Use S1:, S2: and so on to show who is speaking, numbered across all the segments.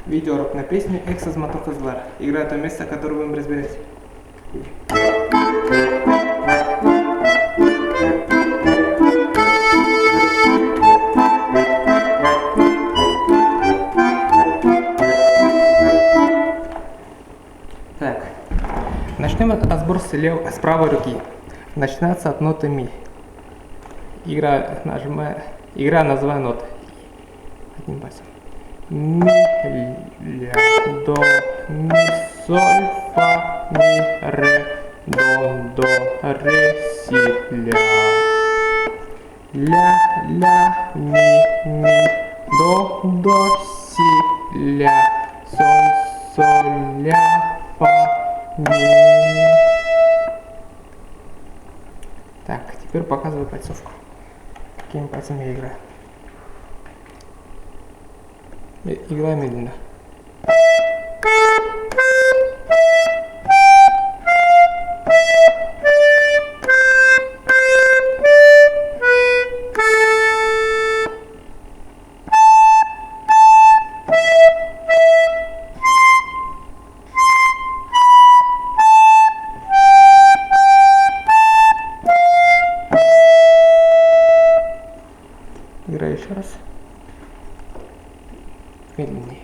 S1: Видеоурок на песню «Экс из Мотокозлар». Играю то место, которое вы разберете. Так, начнем разбор с правой руки. Начинается от ноты ми. Игра называю ноты. Одним пальцем. Ми, ля, до, ми, соль, фа, ми, ре, до, ре, си, ля. Ля, ми, до, си, ля, соль, ля, фа, ми. Так, теперь показываю пальцовку. Какими пальцами я играю. Играю медленно. Играю еще раз. Медленнее.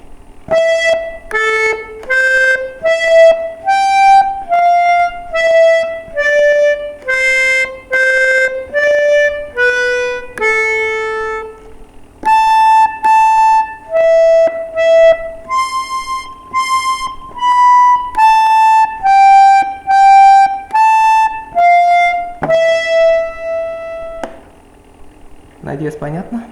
S1: Надеюсь, понятно?